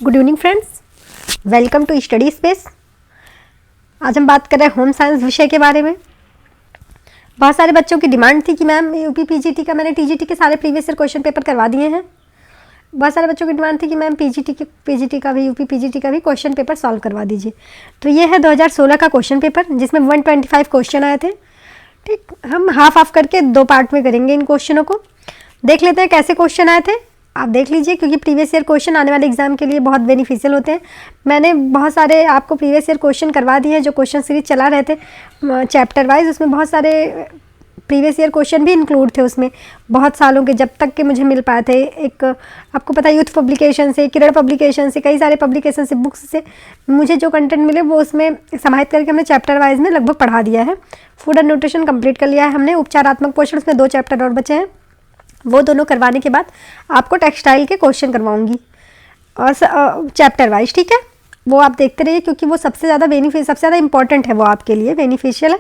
Good evening friends, welcome to study space. आज हम बात कर रहे हैं होम साइंस विषय के बारे में। बहुत सारे बच्चों की डिमांड थी कि मैम यूपी पीजीटी का मैंने टीजीटी के सारे प्रीवियस ईयर क्वेश्चन पेपर करवा दिए हैं। बहुत सारे बच्चों की डिमांड थी कि मैम पीजीटी का भी यूपी पीजीटी का भी क्वेश्चन पेपर सॉल्व करवा दीजिए। तो ये है 2016 का क्वेश्चन पेपर जिसमें 125 क्वेश्चन आए थे। ठीक, हम हाफ करके 2 पार्ट में करेंगे इन क्वेश्चनों को। देख लेते हैं कैसे क्वेश्चन आए थे। आप देख लीजिए क्योंकि प्रीवियस ईयर क्वेश्चन आने वाले एग्जाम के लिए बहुत बेनिफिशियल होते हैं। मैंने बहुत सारे आपको प्रीवियस ईयर क्वेश्चन करवा दिए हैं जो क्वेश्चन सीरीज चला रहे थे चैप्टर वाइज। उसमें बहुत सारे प्रीवियस ईयर क्वेश्चन भी इंक्लूड थे उसमें, बहुत सालों के, जब तक के मुझे मिल पाए थे। एक आपको पता है यूथ पब्लिकेशन से, किरण पब्लिकेशन से, कई सारे पब्लिकेशन से, बुक्स से मुझे जो कंटेंट मिले वो उसमें समाहित करके हमने चैप्टर वाइज में लगभग पढ़ा दिया है। फूड एंड न्यूट्रिशन कंप्लीट कर लिया है हमने। उपचारात्मक पोषण, उसमें 2 चैप्टर और बचे हैं, वो दोनों करवाने के बाद आपको टेक्सटाइल के क्वेश्चन करवाऊंगी और चैप्टर वाइज। ठीक है, वो आप देखते रहिए क्योंकि वो सबसे ज़्यादा इंपॉर्टेंट है, वो आपके लिए बेनिफिशियल है।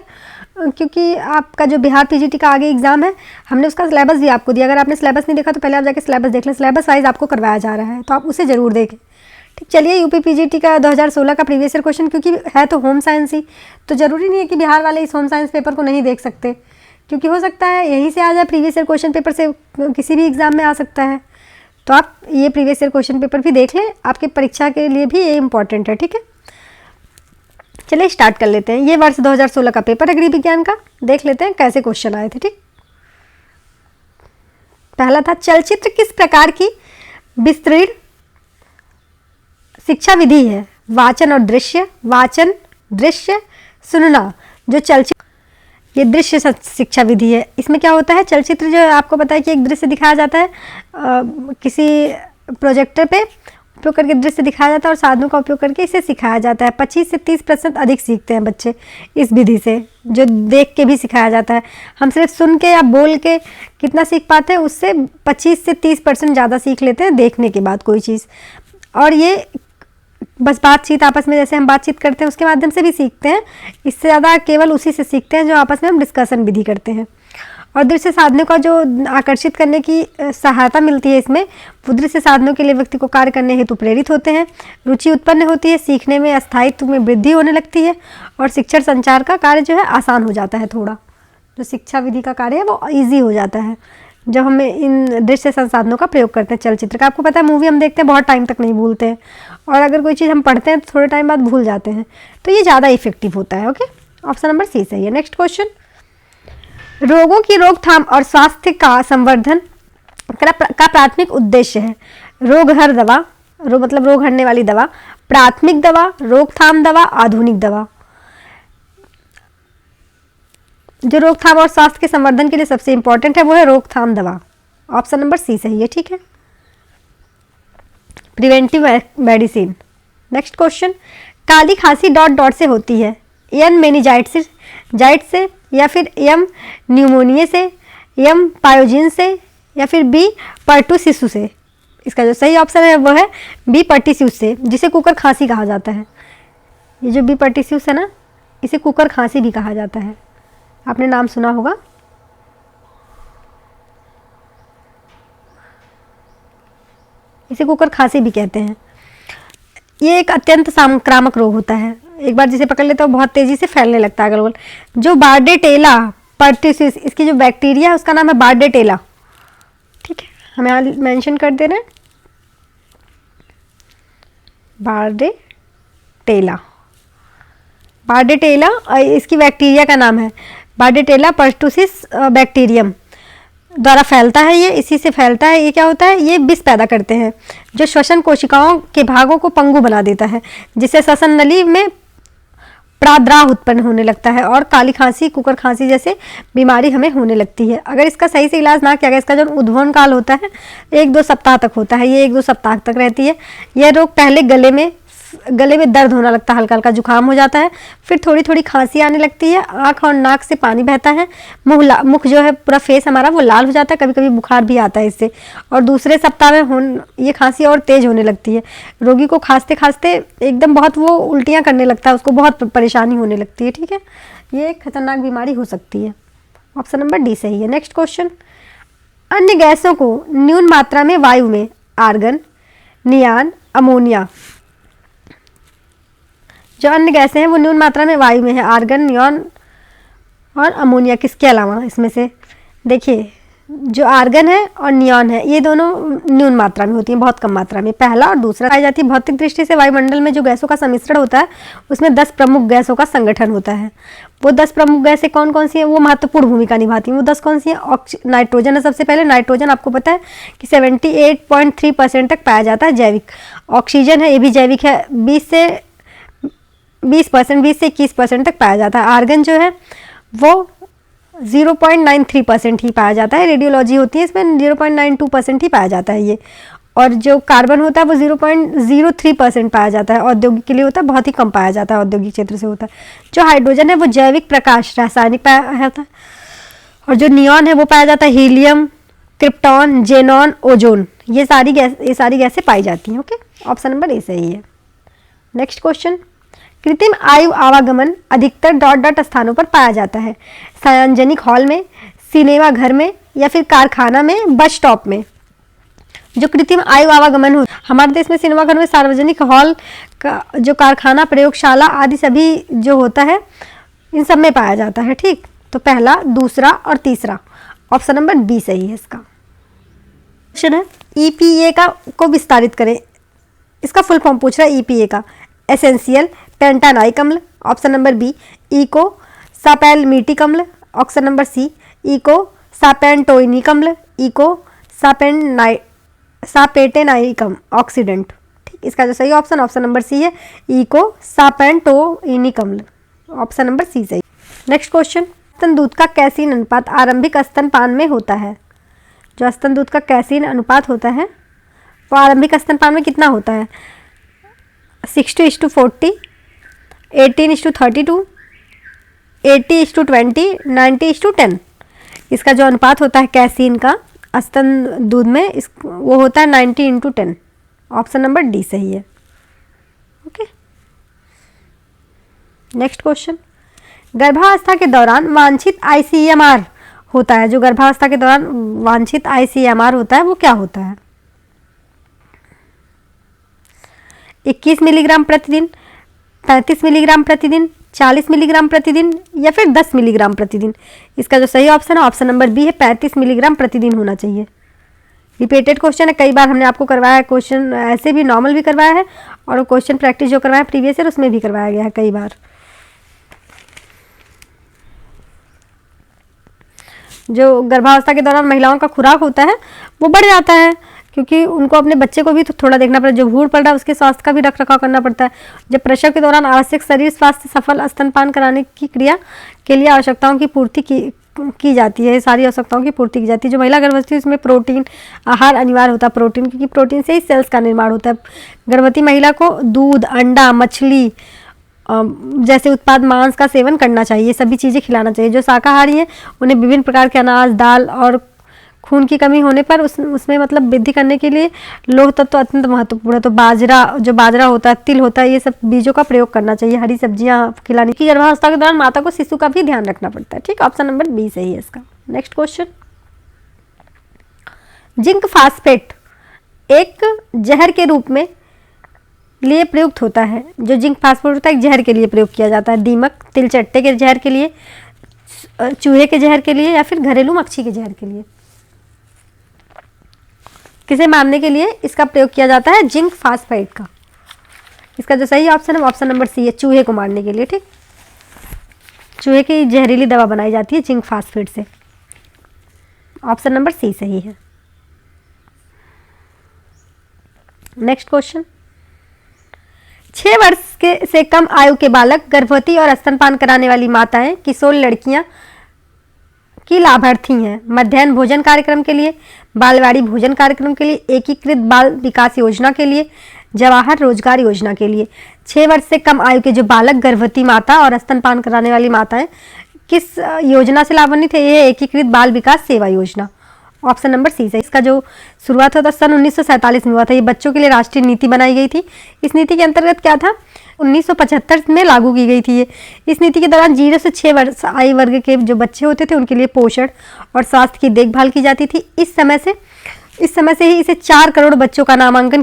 क्योंकि आपका जो बिहार पीजीटी का आगे एग्जाम है, हमने उसका सिलेबस भी आपको दिया। अगर आपने सिलेबस नहीं देखा तो पहले आप जाके सिलेबस देख लें। सिलेबस वाइज आपको करवाया जा रहा है तो आप उसे ज़रूर देखें। ठीक, चलिए यूपी पीजीटी का 2016 का प्रीवियस ईयर क्वेश्चन, क्योंकि है तो होम साइंस ही, तो ज़रूरी नहीं है कि बिहार वाले इस होम साइंस पेपर को नहीं देख सकते, क्योंकि हो सकता है यहीं से आ जाए, प्रीवियस ईयर क्वेश्चन पेपर से किसी भी एग्जाम में आ सकता है। तो आप ये प्रीवियस ईयर क्वेश्चन पेपर भी देख लें, आपकी परीक्षा के लिए भी ये इंपॉर्टेंट है। ठीक है, चलिए स्टार्ट कर लेते हैं। ये वर्ष 2016 का पेपर है गृह विज्ञान का। देख लेते हैं कैसे क्वेश्चन आए थे। ठीक, पहला था, चलचित्र किस प्रकार की विस्तृत शिक्षा विधि है? वाचन और दृश्य, वाचन, दृश्य, सुनना। जो चलचित्र, ये दृश्य शिक्षा विधि है। इसमें क्या होता है, चलचित्र जो आपको पता है कि एक दृश्य दिखाया जाता है, किसी प्रोजेक्टर पे उपयोग करके दृश्य दिखाया जाता है और साधनों का उपयोग करके इसे सिखाया जाता है। 25 से 30% अधिक सीखते हैं बच्चे इस विधि से, जो देख के भी सिखाया जाता है। हम सिर्फ सुन के या बोल के कितना सीख पाते हैं, उससे 25 से 30% ज़्यादा सीख लेते हैं देखने के बाद कोई चीज़। और ये बस बातचीत आपस में, जैसे हम बातचीत करते हैं उसके माध्यम से भी सीखते हैं। इससे ज़्यादा केवल उसी से सीखते हैं जो आपस में हम डिस्कशन विधि करते हैं। और दृश्य साधनों का जो आकर्षित करने की सहायता मिलती है इसमें, वो दृश्य साधनों के लिए व्यक्ति को कार्य करने हेतु प्रेरित होते हैं, रुचि उत्पन्न होती है, सीखने में स्थायित्व में वृद्धि होने लगती है और शिक्षण संचार का कार्य जो है आसान हो जाता है। थोड़ा जो शिक्षा विधि का कार्य है वो ईजी हो जाता है जब हम इन दृश्य संसाधनों का प्रयोग करते हैं चलचित्र का। आपको पता है मूवी हम देखते हैं बहुत टाइम तक नहीं भूलते हैं, और अगर कोई चीज़ हम पढ़ते हैं तो थोड़े टाइम बाद भूल जाते हैं, तो ये ज़्यादा इफेक्टिव होता है। ओके, ऑप्शन नंबर सी सही है। नेक्स्ट क्वेश्चन, रोगों की रोकथाम और स्वास्थ्य का संवर्धन का प्राथमिक उद्देश्य है? रोग हर दवा, मतलब रोग हरने वाली दवा, प्राथमिक दवा, रोकथाम दवा, आधुनिक दवा। जो रोकथाम और स्वास्थ्य के संवर्धन के लिए सबसे इंपॉर्टेंट है वो है रोकथाम दवा। ऑप्शन नंबर सी सही है। ठीक है, प्रिवेंटिव मेडिसिन। नेक्स्ट क्वेश्चन, काली खांसी डॉट डॉट से होती है? एम मेनिंजाइटिस से, या फिर एम न्यूमोनिया से, एम पायोजिन से, या फिर बी पर्टूसिस से। इसका जो सही ऑप्शन है वो है बी पर्टूसिस से, जिसे कुकर खांसी कहा जाता है। ये जो बी पर्टूसिस है ना, इसे कुकर खांसी भी कहा जाता है, आपने नाम सुना होगा। इसे कुकर खांसी भी कहते हैं। ये एक अत्यंत संक्रामक रोग होता है, एक बार जिसे पकड़ लेते हो बहुत तेजी से फैलने लगता है अगल बगल। जो बार्डेटेला पर्टूसिस, इसकी जो बैक्टीरिया है उसका नाम है बार्डेटेला। ठीक है, हम यहाँ मेंशन कर दे रहे हैं बार्डेटेला, इसकी बैक्टीरिया का नाम है बार्डेटेला पर्टूसिस बैक्टीरियम द्वारा फैलता है। ये इसी से फैलता है। ये क्या होता है, ये विष पैदा करते हैं जो श्वसन कोशिकाओं के भागों को पंगु बना देता है, जिससे श्वसन नली में प्राद्राह उत्पन्न होने लगता है और काली खांसी, कुकर खांसी जैसे बीमारी हमें होने लगती है। अगर इसका सही से इलाज ना किया गया, इसका जो उद्भवन काल होता है 1-2 सप्ताह तक होता है, ये 1-2 सप्ताह तक रहती है। यह रोग पहले गले में दर्द होना लगता है, हल्का हल्का जुकाम हो जाता है, फिर थोड़ी थोड़ी खांसी आने लगती है, आँख और नाक से पानी बहता है, मुख जो है पूरा फेस हमारा वो लाल हो जाता है, कभी कभी बुखार भी आता है इससे। और दूसरे सप्ताह में ये खांसी और तेज होने लगती है। रोगी को खांसते खांसते एकदम बहुत वो उल्टियाँ करने लगता है, उसको बहुत परेशानी होने लगती है। ठीक है, ये एक खतरनाक बीमारी हो सकती है। ऑप्शन नंबर डी सही है। नेक्स्ट क्वेश्चन, अन्य गैसों को न्यून मात्रा में वायु में आर्गन, नियान, अमोनिया। जो अन्य गैसें हैं वो न्यून मात्रा में वायु में है, आर्गन, नियॉन और अमोनिया। किसके अलावा इसमें से देखिए, जो आर्गन है और नियॉन है ये दोनों न्यून मात्रा में होती हैं, बहुत कम मात्रा में। पहला और दूसरा पाई जाती है। भौतिक दृष्टि से वायुमंडल में जो गैसों का सम्मिश्रण होता है उसमें 10 प्रमुख गैसों का संगठन होता है। वो 10 प्रमुख गैसें कौन कौन सी हैं, वो महत्वपूर्ण भूमिका निभाती हैं। वो 10 कौन सी हैं? नाइट्रोजन है सबसे पहले। नाइट्रोजन आपको पता है कि 78.3% तक पाया जाता है जैविक। ऑक्सीजन है, ये भी जैविक है, 20 से 21% तक पाया जाता है। आर्गन जो है वो 0.93% ही पाया जाता है। रेडियोलॉजी होती है इसमें 0.92% ही पाया जाता है ये। और जो कार्बन होता है वो 0.03% पाया जाता है। औद्योगिक के लिए होता है, बहुत ही कम पाया जाता है, औद्योगिक क्षेत्र से होता है। जो हाइड्रोजन है वो जैविक, प्रकाश, रासायनिक पाया जाता है। और जो नियॉन है वो पाया जाता है हीलियम, क्रिप्टॉन, जेनॉन, ओजोन। ये सारी गैसें पाई जाती हैं। ओके, ऑप्शन नंबर ए सही है। नेक्स्ट क्वेश्चन, कृत्रिम आयु आवागमन अधिकतर डॉट डॉट स्थानों पर पाया जाता है। सार्वजनिक हॉल में, सिनेमा घर में या फिर कारखाना में, बस स्टॉप में। जो कृत्रिम आयु आवागमन हो हमारे देश में सिनेमा घर में, सार्वजनिक हॉल का, जो कारखाना, प्रयोगशाला आदि सभी जो होता है इन सब में पाया जाता है। ठीक, तो पहला, दूसरा और तीसरा, ऑप्शन नंबर बी सही है इसका। क्वेश्चन है ईपीए का को विस्तारित करें। इसका फुल फॉर्म पूछ रहा है ईपीए का। एसेंशियल पेंटानाइक अम्ल, ऑप्शन नंबर बी। इको सापेलमिटिक अम्ल, ऑप्शन नंबर सी। इको सापेंटोइनिक अम्ल, इको सापेटेनाइक ऑक्सीडेंट। ठीक, इसका जो सही ऑप्शन नंबर सी है, इको सापेंटोइनिक अम्ल, ऑप्शन नंबर सी सही। नेक्स्ट क्वेश्चन, स्तन दूध का कैसीन अनुपात आरंभिक स्तनपान में होता है। जो स्तन दूध का कैसीन अनुपात होता है वो आरंभिक स्तनपान में कितना होता है? 60:40, 18:32, 80:20, 90:10। इसका जो अनुपात होता है कैसीन का स्तन दूध में, वो होता है 90:10। ऑप्शन नंबर डी सही है। ओके, नेक्स्ट क्वेश्चन, गर्भावस्था के दौरान वांछित आईसीएमआर होता है। जो गर्भावस्था के दौरान वांछित आईसीएमआर होता है वो क्या होता है? 21 मिलीग्राम प्रतिदिन, 35 मिलीग्राम प्रतिदिन, 40 मिलीग्राम प्रतिदिन या फिर 10 मिलीग्राम प्रतिदिन। इसका जो सही ऑप्शन है ऑप्शन नंबर बी है, 35 मिलीग्राम प्रतिदिन होना चाहिए। रिपीटेड क्वेश्चन है, कई बार हमने आपको करवाया है क्वेश्चन, ऐसे भी नॉर्मल भी करवाया है और क्वेश्चन प्रैक्टिस जो करवाया प्रीवियस ईयर उसमें भी करवाया गया है कई बार। जो गर्भावस्था के दौरान महिलाओं का खुराक होता है वो बढ़ जाता है, क्योंकि उनको अपने बच्चे को भी तो थोड़ा देखना पड़ता है। जो भूण पड़ रहा है उसके स्वास्थ्य का भी रख रखाव करना पड़ता है। जब प्रसव के दौरान आवश्यक शरीर स्वास्थ्य सफल स्तनपान कराने की क्रिया के लिए आवश्यकताओं की पूर्ति की जाती है, सारी आवश्यकताओं की पूर्ति की जाती है। जो महिला गर्भवती है उसमें प्रोटीन आहार अनिवार्य होता है, प्रोटीन, क्योंकि प्रोटीन से ही सेल्स का निर्माण होता है। गर्भवती महिला को दूध, अंडा, मछली जैसे उत्पाद, मांस का सेवन करना चाहिए, सभी चीज़ें खिलाना चाहिए। जो शाकाहारी हैं उन्हें विभिन्न प्रकार के अनाज, दाल और खून की कमी होने पर उसमें मतलब वृद्धि करने के लिए लौह तत्व अत्यंत महत्वपूर्ण है। तो बाजरा होता है, तिल होता है, ये सब बीजों का प्रयोग करना चाहिए। हरी सब्जियां खिलाने की। गर्भावस्था के दौरान माता को शिशु का भी ध्यान रखना पड़ता है। ठीक, ऑप्शन नंबर बी सही है इसका। नेक्स्ट क्वेश्चन, जिंक फास्फेट एक जहर के रूप में लिए प्रयुक्त होता है। जो जिंक फास्फेट होता है एक जहर के लिए प्रयोग किया जाता है। दीमक, तिलचट्टे के जहर के लिए, चूहे के जहर के लिए या फिर घरेलू मक्खी के जहर के लिए। किसे मारने के लिए इसका प्रयोग किया जाता है? जिंक फास्फेट का। इसका जो सही ऑप्शन है ऑप्शन नंबर सी है, चूहे को मारने के लिए। ठीक, चूहे की जहरीली दवा बनाई जाती है जिंक फास्फेट से। ऑप्शन नंबर सी सही है। नेक्स्ट क्वेश्चन, 6 वर्ष से कम आयु के बालक, गर्भवती और स्तनपान कराने वाली माताएं, किशोर लड़कियां की लाभार्थी हैं। मध्याह्न भोजन कार्यक्रम के लिए, बालवाड़ी भोजन कार्यक्रम के लिए, एकीकृत बाल विकास योजना के लिए, जवाहर रोजगार योजना के लिए। 6 वर्ष से कम आयु के जो बालक, गर्भवती माता और स्तनपान कराने वाली माताएं किस योजना से लाभान्वित है? ये एकीकृत बाल विकास सेवा योजना। ऑप्शन नंबर सी है। इसका जो शुरुआत होता सन 1947 में हुआ था। ये बच्चों के लिए राष्ट्रीय नीति बनाई गई थी। इस नीति के अंतर्गत क्या था? 1975 में लागू की गई थी ये। इस नीति के दौरान 0 से 6 वर्ष आयु वर्ग के जो बच्चे होते थे उनके लिए पोषण और स्वास्थ्य की देखभाल की जाती थी। इस समय से ही इसे 4 करोड़ बच्चों का नामांकन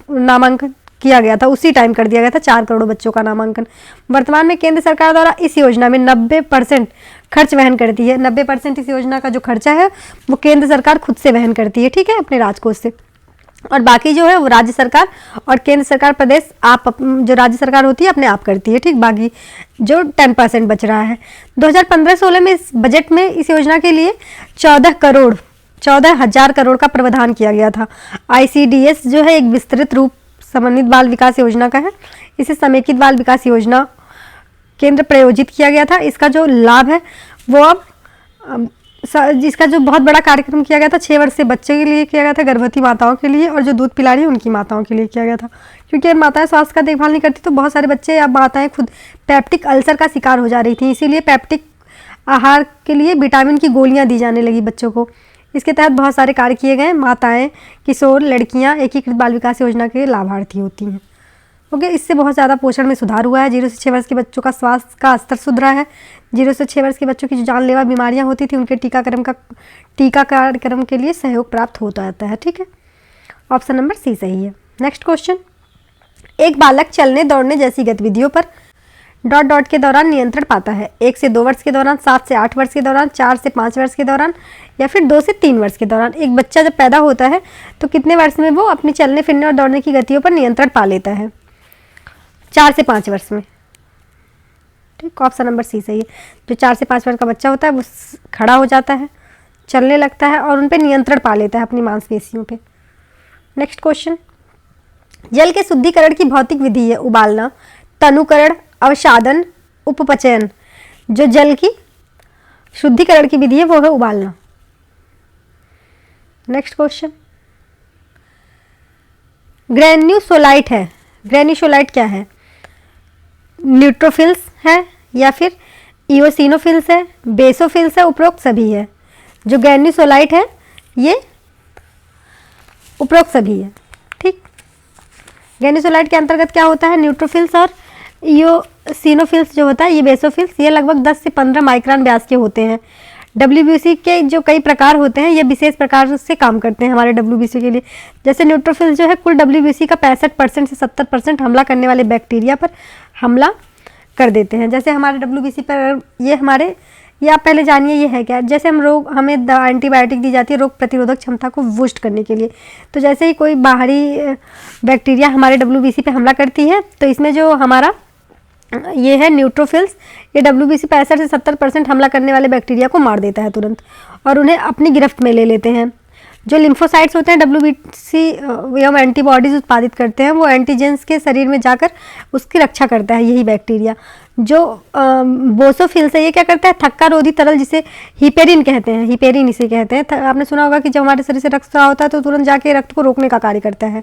नामांकन किया गया था, उसी टाइम कर दिया गया था 4 करोड़ बच्चों का नामांकन। वर्तमान में केंद्र सरकार द्वारा इस योजना में 90% खर्च वहन करती है। 90% इस योजना का जो खर्चा है वो केंद्र सरकार खुद से वहन करती है, ठीक है, अपने राजकोष से। और बाकी जो है वो राज्य सरकार और केंद्र सरकार प्रदेश जो राज्य सरकार होती है अपने आप करती है, ठीक। बाकी जो 10% बच रहा है। 2015-16 में इस बजट में इस योजना के लिए 14,000 करोड़ का प्रावधान किया गया था। ICDS जो है एक विस्तृत रूप समन्वित बाल विकास योजना का है। इसे समेकित बाल विकास योजना केंद्र प्रायोजित किया गया था। इसका जो लाभ है वो अब जिसका जो बहुत बड़ा कार्यक्रम किया गया था 6 वर्ष से बच्चे के लिए किया गया था, गर्भवती माताओं के लिए और जो दूध पिला रही है उनकी माताओं के लिए किया गया था। क्योंकि माताएं स्वास्थ्य का देखभाल नहीं करती तो बहुत सारे बच्चे या माताएं खुद पेप्टिक अल्सर का शिकार हो जा रही थी। इसीलिए पेप्टिक आहार के लिए विटामिन की गोलियां दी जाने लगी बच्चों को। इसके तहत बहुत सारे कार्य किए गए। माताएं, किशोर, लड़कियां एकीकृत बाल विकास योजना के लाभार्थी होती हैं। ओके, इससे बहुत ज़्यादा पोषण में सुधार हुआ है। 0 से 6 वर्ष के बच्चों का स्वास्थ्य का स्तर सुधरा है। 0 से 6 वर्ष के बच्चों की जो जानलेवा बीमारियां होती थी उनके टीका कार्यक्रम के लिए सहयोग प्राप्त होता रहता है, ठीक है। ऑप्शन नंबर सी सही है। नेक्स्ट क्वेश्चन, एक बालक चलने दौड़ने जैसी गतिविधियों पर ... के दौरान नियंत्रण पाता है। 1 से 2 वर्ष के दौरान, 7 से 8 वर्ष के दौरान, 4 से 5 वर्ष के दौरान या फिर 2 से 3 वर्ष के दौरान। एक बच्चा जब पैदा होता है तो कितने वर्ष में वो अपनी चलने फिरने और दौड़ने की गतियों पर नियंत्रण पा लेता है? 4 से 5 वर्ष में, ठीक। ऑप्शन नंबर सी सही है। जो 4 से 5 वर्ष का बच्चा होता है वो खड़ा हो जाता है, चलने लगता है और उन पर नियंत्रण पा लेता है अपनी मांसपेशियों पे। नेक्स्ट क्वेश्चन, जल के शुद्धिकरण की भौतिक विधि है उबालना, तनुकरण, अवसादन, उपपचयन। जो जल की शुद्धिकरण की विधि है वो है उबालना। नेक्स्ट क्वेश्चन, ग्रेन्यूसोलाइट है। ग्रेन्यूसोलाइट क्या है? न्यूट्रोफिल्स है या फिर इओसिनोफिल्स है, बेसोफिल्स है, उपरोक्त सभी है। जो ग्रेन्यूसोलाइट है ये उपरोक्त सभी है, ठीक। ग्रेन्यूसोलाइट के अंतर्गत क्या होता है? न्यूट्रोफिल्स और इओसिनोफिल्स जो होता है ये बेसोफिल्स, ये लगभग 10 से 15 माइक्रोन व्यास के होते हैं। WBC के जो कई प्रकार होते हैं ये विशेष प्रकार से काम करते हैं हमारे WBC के लिए। जैसे न्यूट्रोफिल्स जो है कुल WBC का 65% से 70% हमला करने वाले बैक्टीरिया पर हमला कर देते हैं। जैसे हमारे WBC पर ये आप पहले जानिए ये है क्या। जैसे हमें एंटीबायोटिक दी जाती है रोग प्रतिरोधक क्षमता को बूस्ट करने के लिए। तो जैसे ही कोई बाहरी बैक्टीरिया हमारे WBC पे हमला करती है तो इसमें जो हमारा ये है न्यूट्रोफिल्स, ये WBC 65 से 70% हमला करने वाले बैक्टीरिया को मार देता है तुरंत और उन्हें अपनी गिरफ्त में ले लेते हैं। जो लिम्फोसाइट्स होते हैं WBC एवं एंटीबॉडीज उत्पादित करते हैं, वो एंटीजेंस के शरीर में जाकर उसकी रक्षा करता है यही बैक्टीरिया। जो बोसोफिल्स है ये क्या करता है? थक्का रोधी तरल जिसे हिपेरिन कहते हैं, हिपेरिन इसे कहते हैं। आपने सुना होगा कि जब हमारे शरीर से रक्त स्राव होता है तो तुरंत जाके रक्त को रोकने का कार्य करता है,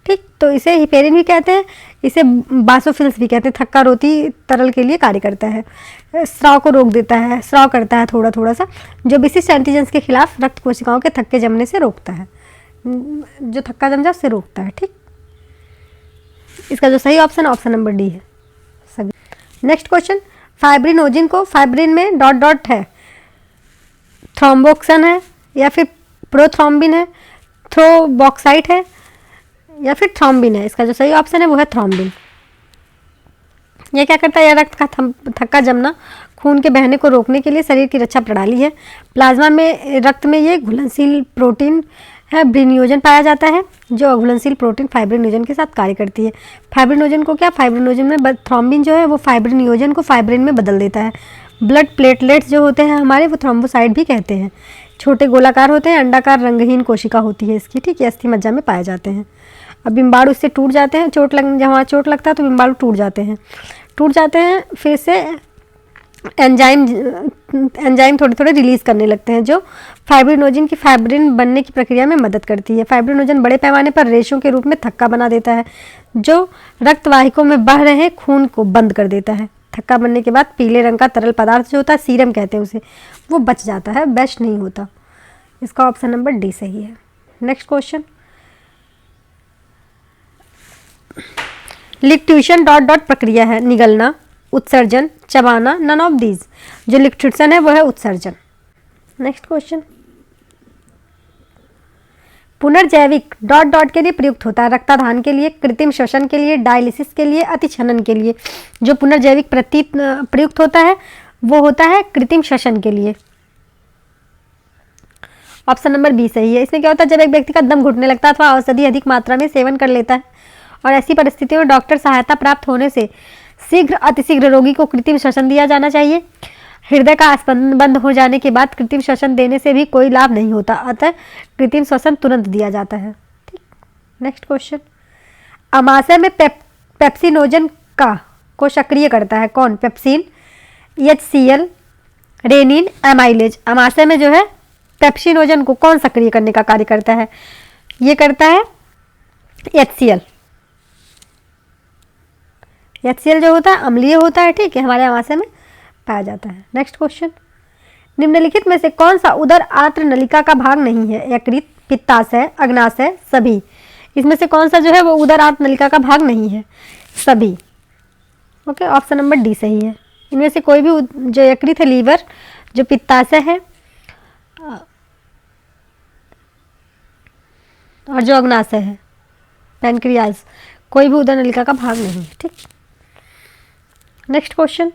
ठीक। तो इसे हिपेरिन भी कहते हैं, इसे बासोफिल्स भी कहते हैं। थक्का रोधी तरल के लिए कार्य करता है, स्राव को रोक देता है, स्राव करता है थोड़ा सा, जो विशिष्ट एंटीजेंस के खिलाफ रक्त कोशिकाओं के थक्के जमने से रोकता है, जो थक्का जम जाए उससे रोकता है, ठीक। इसका जो सही ऑप्शन नंबर डी है सभी। नेक्स्ट क्वेश्चन, फाइब्रिनोजिन को फाइब्रिन में ... है, थ्रोम्बोक्सन है या फिर प्रोथ्रोम्बिन है, थ्रोबॉक्साइट है या फिर थ्रोम्बिन है। इसका जो सही ऑप्शन है वो है थ्रोम्बिन। यह क्या करता है? यह रक्त का थक्का जमना, खून के बहने को रोकने के लिए शरीर की रक्षा प्रणाली है। प्लाज्मा में रक्त में ये घुलनशील प्रोटीन है ब्रिनियोजन पाया जाता है, जो अघुलनशील प्रोटीन फाइब्रिनोजन के साथ कार्य करती है। फाइब्रिनोजन को क्या फाइब्रिनोजन में थ्रोम्बिन जो है वो फाइब्रिनोजन को फाइब्रिन में बदल देता है। ब्लड प्लेटलेट्स जो होते हैं हमारे वो थ्रोम्बोसाइट भी कहते हैं। छोटे गोलाकार होते हैं, अंडाकार रंगहीन कोशिका होती है इसकी, ठीक। ये अस्थि मज्जा में पाए जाते हैं। अब बिम्बाणु इससे टूट जाते हैं, जहाँ चोट लगता है तो बिम्बाणु टूट जाते हैं, फिर से एंजाइम थोड़े रिलीज करने लगते हैं जो फाइब्रिनोजन की फाइब्रिन बनने की प्रक्रिया में मदद करती है। फाइब्रिनोजन बड़े पैमाने पर रेशों के रूप में थक्का बना देता है जो रक्तवाहिकों में बह रहे खून को बंद कर देता है। थक्का बनने के बाद पीले रंग का तरल पदार्थ जो होता है, सीरम कहते हैं उसे, वो बच जाता है, बेस्ट नहीं होता। इसका ऑप्शन नंबर डी सही है। नेक्स्ट क्वेश्चन, लिक्ट्यूशन ... प्रक्रिया है, निगलना, उत्सर्जन, चबाना, नन ऑफ दीज। जो लिक्ट्यूशन है वो है उत्सर्जन। नेक्स्ट क्वेश्चन, पुनर्जैविक डॉट डॉट के लिए प्रयुक्त होता है, रक्ताधान के लिए, कृत्रिम श्वसन के लिए, डायलिसिस के लिए, अतिछनन के लिए। जो पुनर्जैविक प्रयुक्त होता है वो होता है कृत्रिम श्वसन के लिए। ऑप्शन नंबर बी सही है। इसमें क्या होता है, जब एक व्यक्ति का दम घुटने लगता है अथवा औषधि अधिक मात्रा में सेवन कर लेता है और ऐसी परिस्थितियों में डॉक्टर सहायता प्राप्त होने से शीघ्र अतिशीघ्र रोगी को कृत्रिम श्वसन दिया जाना चाहिए। हृदय का स्पंदन बंद हो जाने के बाद कृत्रिम श्वसन देने से भी कोई लाभ नहीं होता, अतः कृत्रिम श्वसन तुरंत दिया जाता है। ठीक, नेक्स्ट क्वेश्चन। अमाशय में पेप्सिनोजन को सक्रिय करता है कौन? Pepsin, HCl, renin, amylase. अमाशय में जो है पेप्सिनोजन को कौन सक्रिय करने का कार्य करता है? ये करता है HCl। HCl जो होता है अम्लीय होता है, ठीक है, हमारे अमाशय में पाया जाता है। Next question. निम्नलिखित में से कौन सा उदर आंत्र नलिका का भाग नहीं है? यकृत, पित्ताशय, अग्नाशय, सभी। इसमें से कौन सा जो है वो उदर आंत्र नलिका का भाग नहीं है? सभी। ओके, ऑप्शन नंबर डी सही है। इनमें से कोई भी, जो यकृत है लीवर, जो पित्ताशय है और जो अग्नाशय है पैनक्रियाज, कोई भी उदर नलिका का भाग नहीं है। ठीक, नेक्स्ट क्वेश्चन।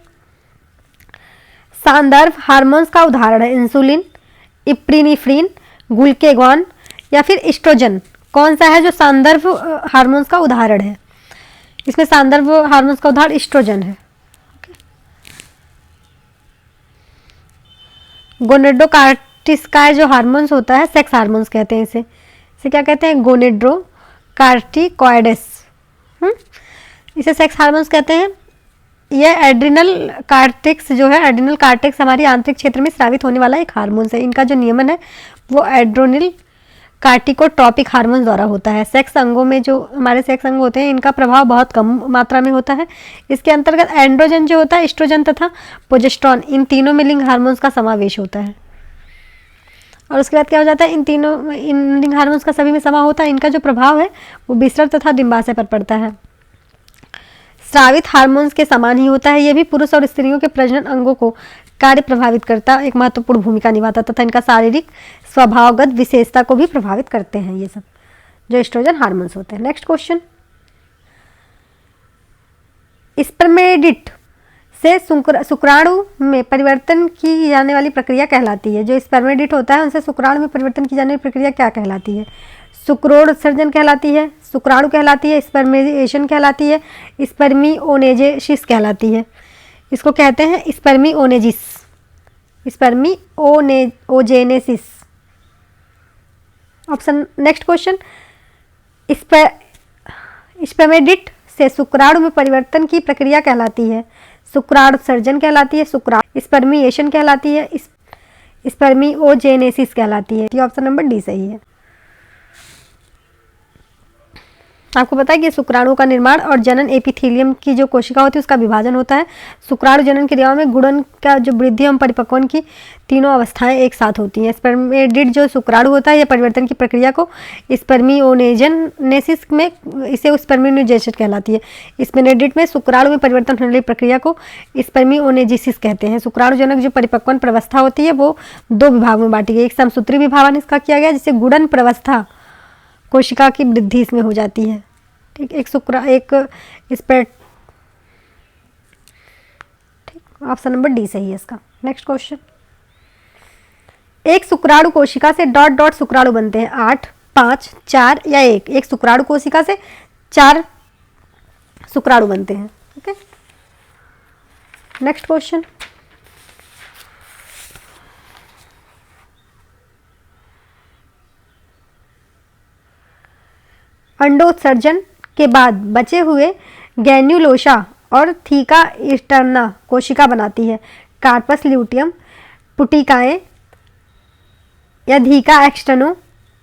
सांदर्भ हार्मोन्स का उदाहरण है इंसुलिन, इप्रिनिफ्रिन, ग्लूकेगॉन या फिर एस्ट्रोजन। कौन सा है जो सांदर्भ हार्मोन्स का उदाहरण है? इसमें सांदर्भ हार्मोन्स का उदाहरण एस्ट्रोजन है। गोनेडोकार्टिस का जो हार्मोन्स होता है, सेक्स हार्मोन्स कहते हैं इसे क्या कहते हैं? गोनेड्रोकार्टिकॉइड्स। इसे सेक्स हार्मोन्स कहते हैं। यह एड्रिनल कार्टेक्स जो है, एड्रिनल कार्टेक्स हमारी आंतरिक क्षेत्र में स्रावित होने वाला एक हार्मोन्स है। इनका जो नियमन है वो एड्रेनल कार्टिकोट्रॉपिक हार्मोन द्वारा होता है। सेक्स अंगों में जो हमारे सेक्स अंग होते हैं इनका प्रभाव बहुत कम मात्रा में होता है। इसके अंतर्गत एंड्रोजन जो होता है, एस्ट्रोजन तथा प्रोजेस्टेरोन, इन तीनों में लिंग हार्मोन्स का समावेश होता है। और उसके बाद क्या हो जाता है, इन लिंग हार्मोन्स का सभी में समा होता है। इनका जो प्रभाव है वो बिस्तर तथा डिंबाशय पर पड़ता है। स्रावित हार्मोन्स के समान ही होता है। ये भी पुरुष और स्त्रियों के प्रजनन अंगों को कार्य प्रभावित करता एक महत्वपूर्ण भूमिका निभाता तथा इनका शारीरिक स्वभावगत विशेषता को भी प्रभावित करते हैं ये सब जो एस्ट्रोजन हार्मोन्स होते हैं। Next question. स्पर्मेडिट से शुक्राणु में परिवर्तन की जाने वाली प्रक्रिया कहलाती है। जो स्पर्मेडिट होता है उनसे शुक्राणु में परिवर्तन की जाने वाली प्रक्रिया क्या कहलाती है? शुक्रोत्सर्जन कहलाती है, शुक्राणु कहलाती है, स्पर्मेशन कहलाती है, स्पर्मिओनेजेसिस कहलाती है। इसको कहते हैं spermiogenesis, spermiogenesis. Option next question. Spermatid से शुक्राणु में परिवर्तन की प्रक्रिया कहलाती है शुक्राणुत्सर्जन कहलाती है, स्पर्मिएशन कहलाती है, स्पर्मिओजेनेसिस कहलाती है। ऑप्शन नंबर डी सही है। आपको पता है कि शुक्राणु का निर्माण और जनन एपिथेलियम की जो कोशिका होती है उसका विभाजन होता है। शुक्राणु जनन क्रियाओं में गुणन का जो वृद्धि एवं परिपक्वन की तीनों अवस्थाएं एक साथ होती हैं। स्पर्मेडिट जो शुक्राणु होता है यह परिवर्तन की प्रक्रिया को स्पर्मिओजेनेसिस में इसे स्पर्मिओजेनेसिस कहलाती है। स्पर्मेडिट में शुक्राणु में परिवर्तन होने वाली प्रक्रिया को स्पर्मिओजेनेसिस कहते हैं। शुक्राणु जनक जो परिपक्वन प्रवस्था होती है वो दो विभाग में बांटी गई। एक समसूत्री विभाजन इसका किया गया जिससे गुणन प्रवस्था कोशिका की वृद्धि इसमें हो जाती है। ठीक, एक स्पेट। ठीक, ऑप्शन नंबर डी सही है इसका। Next question. एक शुक्राणु कोशिका से डॉट डॉट शुक्राणु बनते हैं 8, 5, 4 या 1। एक शुक्राणु कोशिका से 4 शुक्राणु बनते हैं। Okay, next question. अंडोत्सर्जन के बाद बचे हुए ग्रैन्युलोसा और थीका इंटरना कोशिका बनाती है कार्पस ल्यूटियम, पुटिकाएं या धीका एक्सटर्नो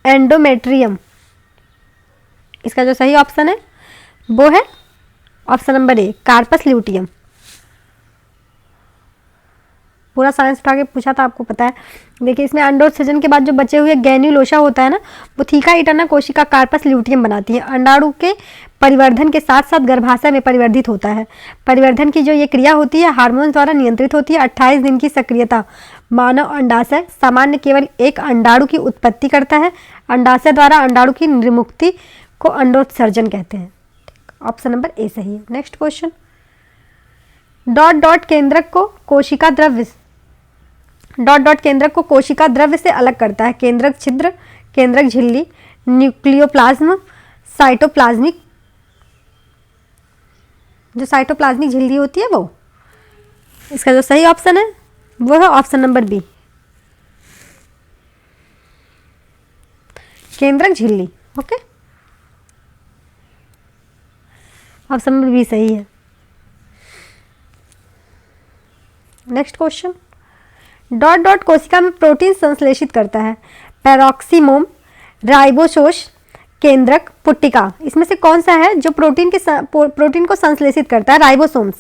एंडोमेट्रियम। इसका जो सही ऑप्शन है वो है option number A corpus luteum. पूरा साइंस उठा के पूछा था, आपको पता है। देखिए इसमें अंडोत्सर्जन के बाद जो बचे हुए ग्रैन्युलोसा होता है ना वो थीका इंटरना कोशिका कार्पस ल्यूटियम बनाती है। अंडाणु के परिवर्धन के साथ साथ गर्भाशय में परिवर्धित होता है। परिवर्धन की जो ये क्रिया होती है हार्मोन द्वारा नियंत्रित होती है। 28 दिन की सक्रियता। मानव अंडाशय सामान्य केवल एक अंडाणु की उत्पत्ति करता है। अंडाशय द्वारा अंडाणु की निर्मुक्ति को अंडोत्सर्जन कहते हैं। ऑप्शन नंबर ए सही है। नेक्स्ट क्वेश्चन, डॉट डॉट केंद्रक को कोशिका द्रव्य कोशिका द्रव्य से अलग करता है। केंद्रक छिद्र, केंद्रक झिल्ली, न्यूक्लियोप्लाज्म, साइटोप्लाज्मिक, जो साइटोप्लाज्मिक झिल्ली होती है वो। इसका जो सही ऑप्शन है वो है ऑप्शन नंबर बी, केंद्रक झिल्ली। ओके, ऑप्शन नंबर बी सही है। नेक्स्ट क्वेश्चन, डॉट डॉट कोशिका में प्रोटीन संश्लेषित करता है। पैरोक्सीमोम, राइबोसोस, केंद्रक, पुट्टिका। इसमें से कौन सा है जो प्रोटीन को संश्लेषित करता है? राइबोसोम्स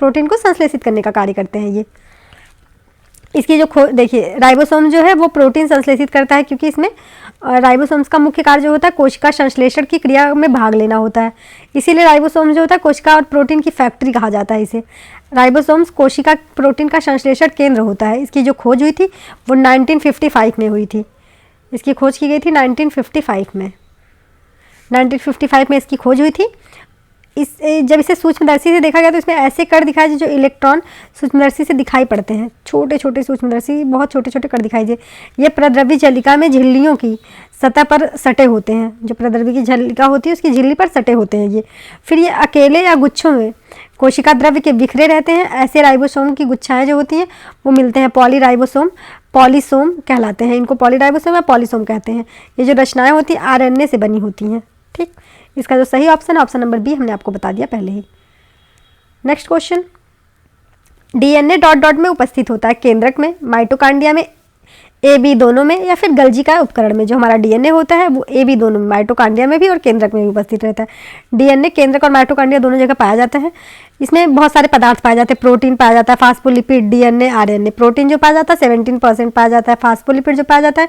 प्रोटीन को संश्लेषित करने का कार्य करते हैं ये। इसकी जो देखिए राइबोसोम जो है वो प्रोटीन संश्लेषित करता है, क्योंकि इसमें राइबोसोम्स का मुख्य कार्य जो होता है कोशिका संश्लेषण की क्रिया में भाग लेना होता है। इसीलिए राइबोसोम जो होता है कोशिका और प्रोटीन की फैक्ट्री कहा जाता है इसे। राइबोसोम्स कोशिका प्रोटीन का संश्लेषण केंद्र होता है। इसकी जो खोज हुई थी वो 1955 में हुई थी। इसकी खोज की गई थी 1955 में। 1955 में इसकी खोज हुई थी। जब इसे सूक्ष्मदर्शी से देखा गया तो इसमें ऐसे कण दिखाई दिए जो इलेक्ट्रॉन सूक्ष्मदर्शी से दिखाई पड़ते हैं। छोटे छोटे सूक्ष्मदर्शी, बहुत छोटे छोटे कण दिखाई दिए। ये प्रद्रव्य जलिका में झिल्लियों की सतह पर सटे होते हैं। जो प्रद्रव्य की जलिका होती है उसकी झिल्ली पर सटे होते हैं ये। फिर ये अकेले या गुच्छों में कोशिका द्रव्य के बिखरे रहते हैं। ऐसे राइबोसोम की गुच्छाएं जो होती हैं वो मिलते हैं पॉलीराइबोसोम, पॉलीसोम कहलाते हैं। इनको पॉलीराइबोसोम या पॉलीसोम कहते हैं। ये जो रचनाएं होती हैं आरएनए से बनी होती हैं। ठीक, इसका जो सही ऑप्शन है ऑप्शन नंबर बी, हमने आपको बता दिया पहले ही। Next question, DNA dot dot में उपस्थित होता है। केंद्रक में, माइटोकांड्रिया में, ए बी दोनों में, या फिर गल्जिका उपकरण में। जो हमारा डीएनए होता है वो ए बी दोनों में, माइटोकांड्रिया में भी और केंद्रक में भी उपस्थित रहता है। डीएनए केंद्रक और माइटोकांड्रिया दोनों जगह पाया जाता है। इसमें बहुत सारे पदार्थ पाए जाते हैं। प्रोटीन पाया जाता है, फास्फोलिपिड, डीएनए, आरएनए। प्रोटीन जो पाया जाता है 17% पाया जाता है। फास्फोलिपिड जो पाया जाता है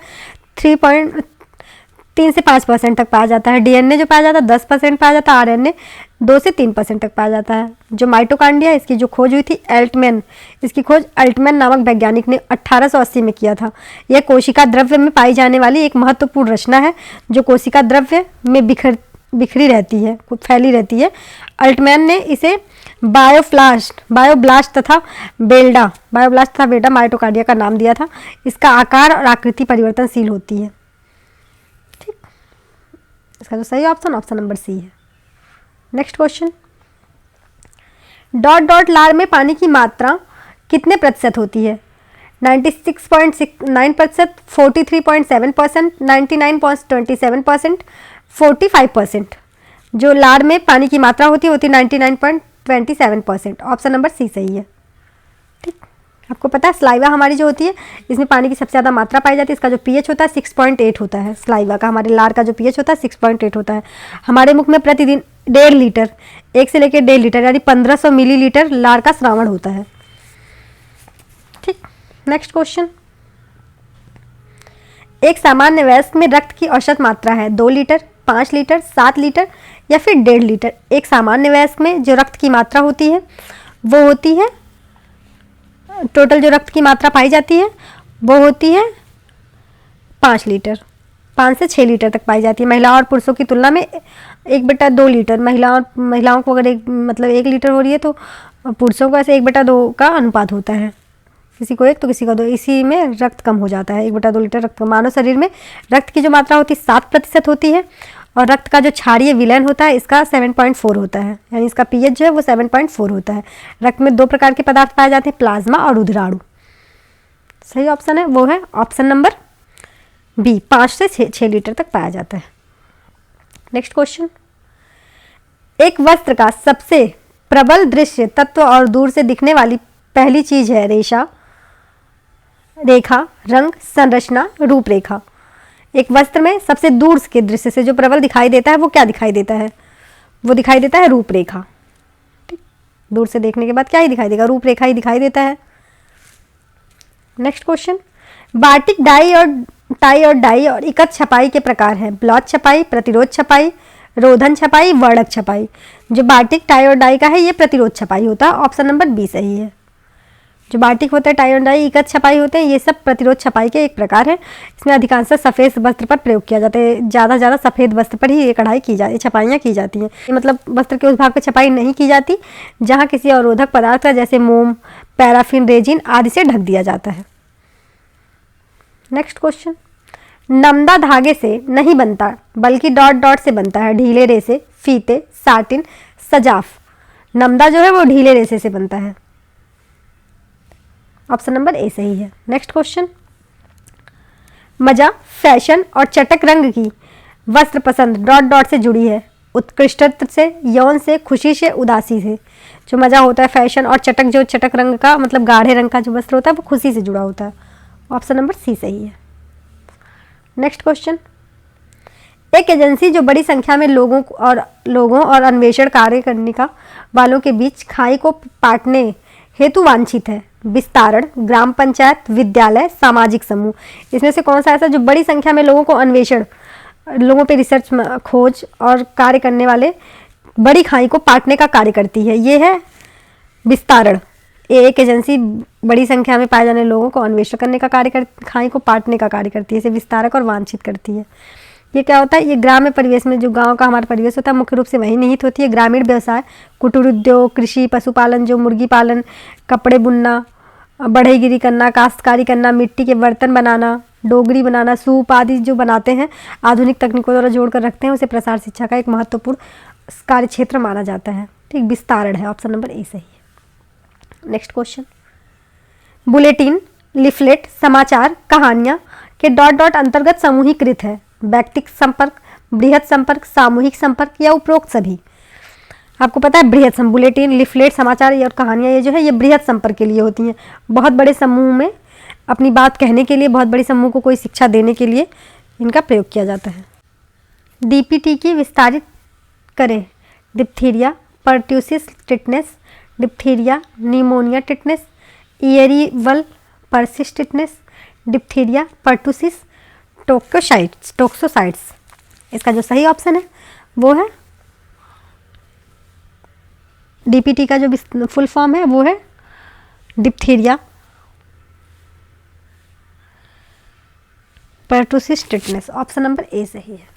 3 से 5% तक पाया जाता है। डीएनए जो पाया जाता है 10% पाया जाता है। आरएनए 2 से 3% तक पाया जाता है। जो माइटोकांड्रिया इसकी जो खोज हुई थी एल्टमैन, इसकी खोज अल्टमैन नामक वैज्ञानिक ने 1880 में किया था। यह कोशिका द्रव्य में पाई जाने वाली एक महत्वपूर्ण रचना है जो कोशिका द्रव्य में बिखरी रहती है, फैली रहती है। अल्टमैन ने इसे बायोब्लास्ट तथा बेल्डा माइटोकांड्रिया का नाम दिया था। इसका आकार और आकृति परिवर्तनशील होती है। ठीक, इसका जो सही ऑप्शन ऑप्शन नंबर सी है। नेक्स्ट क्वेश्चन, डॉट डॉट लार में पानी की मात्रा कितने प्रतिशत होती है? 96.9%, 43.7%, 99.27%, 45%। जो लार में पानी की मात्रा होती है 99.27%। ऑप्शन नंबर सी सही है। ठीक, आपको पता है स्लाइवा हमारी जो होती है इसमें पानी की सबसे ज़्यादा मात्रा पाई जाती है। इसका जो पीएच होता है 6.8 होता है। स्लाइवा का, हमारे लार का जो पीएच होता है 6.8 होता है। हमारे मुख में प्रतिदिन 1.5 लीटर, 1 से लेकर 1.5 लीटर यानी 1500 मिलीलीटर लार का श्रावण होता है। ठीक, नेक्स्ट क्वेश्चन, एक सामान्य वयस्क में रक्त की औसत मात्रा है 2 लीटर, 5 लीटर, 7 लीटर या फिर 1.5 लीटर। एक सामान्य वयस्क में जो रक्त की मात्रा होती है वो होती है, टोटल जो रक्त की मात्रा पाई जाती है वो होती है 5 लीटर, 5 से 6 लीटर तक पाई जाती है। महिलाओं और पुरुषों की तुलना में 1/2 लीटर। महिलाओं को अगर 1 लीटर हो रही है तो पुरुषों को ऐसे 1/2 का अनुपात होता है। किसी को 1 तो किसी को 2। इसी में रक्त कम हो जाता है। 1/2 लीटर रक्त। मानव शरीर में रक्त की जो मात्रा होती है 7% होती है और रक्त का जो क्षारीय विलयन होता है इसका 7.4 होता है, यानी इसका पीएच जो है वो 7.4 होता है। रक्त में 2 प्रकार के पदार्थ पाए जाते हैं, प्लाज्मा और रुधिराणु। सही ऑप्शन है वो है ऑप्शन नंबर बी, 5 से 6 लीटर तक पाया जाता है। नेक्स्ट क्वेश्चन, एक वस्त्र का सबसे प्रबल दृश्य तत्व और दूर से दिखने वाली पहली चीज है रेखा, रंग, संरचना, रूपरेखा। एक वस्त्र में सबसे दूर के दृश्य से जो प्रबल दिखाई देता है वो क्या दिखाई देता है? वो दिखाई देता है रूपरेखा। ठीक, दूर से देखने के बाद क्या ही दिखाई देगा? रूपरेखा ही दिखाई देता है। नेक्स्ट क्वेश्चन, बाटिक टाई और डाई और इकत छपाई के प्रकार हैं। ब्लॉच छपाई, प्रतिरोध छपाई, रोधन छपाई, वर्णक छपाई। जो बार्टिक, टाई और डाई का है ये प्रतिरोध छपाई होता है। ऑप्शन नंबर बी सही है। जो बार्टिक होता है, टाई और डाई इकत छपाई होते हैं, ये सब प्रतिरोध छपाई के एक प्रकार है। इसमें अधिकांश सफ़ेद वस्त्र पर प्रयोग किया जाता है। ज़्यादा से ज़्यादा सफ़ेद वस्त्र पर ही ये कढ़ाई की जाती, छपाइयाँ की जाती हैं। मतलब वस्त्र के उस भाग पर छपाई नहीं की जाती जहाँ किसी अवरोधक पदार्थ का, जैसे मोम, पैराफिन, रेजिन आदि से ढक दिया जाता है। नेक्स्ट क्वेश्चन, नमदा धागे से नहीं बनता बल्कि डॉट डॉट से बनता है। ढीले रेसे, फीते, साटिन, सजाफ। नमदा जो है वो ढीले रेसे से बनता है। ऑप्शन नंबर ए सही है। नेक्स्ट क्वेश्चन, मजा, फैशन और चटक रंग की वस्त्र पसंद डॉट डॉट से जुड़ी है। उत्कृष्टता से, यौन से, खुशी से, उदासी से। जो मजा होता है, फैशन, और चटक, जो चटक रंग का मतलब गाढ़े रंग का जो वस्त्र होता है वो खुशी से जुड़ा होता है। ऑप्शन नंबर सी सही है। नेक्स्ट क्वेश्चन, एक एजेंसी जो बड़ी संख्या में लोगों और अन्वेषण कार्य करने का वालों के बीच खाई को पाटने हेतु वांछित है। विस्तारण, ग्राम पंचायत, विद्यालय, सामाजिक समूह। इसमें से कौन सा ऐसा जो बड़ी संख्या में लोगों को अन्वेषण, लोगों पे रिसर्च, खोज और कार्य करने वाले बड़ी खाई को पाटने का कार्य करती है? ये है विस्तारण। एक एजेंसी बड़ी संख्या में पाए जाने लोगों को अन्वेषण करने का कार्य खाई को पाटने का कार्य करती है। इसे विस्तारक और वांछित करती है। ये क्या होता है? ये ग्राम्य परिवेश में, जो गांव का हमारा परिवेश होता है, मुख्य रूप से वही निहित होती है। ग्रामीण व्यवसाय, कुटीर उद्योग, कृषि, पशुपालन, जो मुर्गी पालन, कपड़े बुनना, बढ़ईगिरी करना, काश्तकारी करना, मिट्टी के बर्तन बनाना, डोगरी बनाना, सूप आदि जो बनाते हैं, आधुनिक तकनीकों द्वारा जोड़कर रखते हैं, उसे प्रसार शिक्षा का एक महत्वपूर्ण कार्य क्षेत्र माना जाता है। ठीक, विस्तारण है। ऑप्शन नंबर ए सही है। नेक्स्ट क्वेश्चन, बुलेटिन, लिफलेट, समाचार, कहानियां के डॉट डॉट अंतर्गत समूहीकृत है। व्यक्तिगत संपर्क, बृहत संपर्क, सामूहिक संपर्क या उपरोक्त सभी? आपको पता है बृहत बुलेटिन, लिफलेट, समाचार और कहानियां ये जो है ये बृहत संपर्क के लिए होती हैं। बहुत बड़े समूह में अपनी बात कहने के लिए, बहुत बड़े समूह को कोई शिक्षा देने के लिए इनका प्रयोग किया जाता है। डीपीटी की विस्तारित करें। Diphtheria, pertussis tetanus, diphtheria, pneumonia tetanus, ईयरिवल pertussis tetanus, diphtheria, pertussis, toxocytes. इसका जो सही ऑप्शन है वो है डीपीटी का जो फुल फॉर्म है वो है diphtheria, pertussis tetanus. Option number A सही है।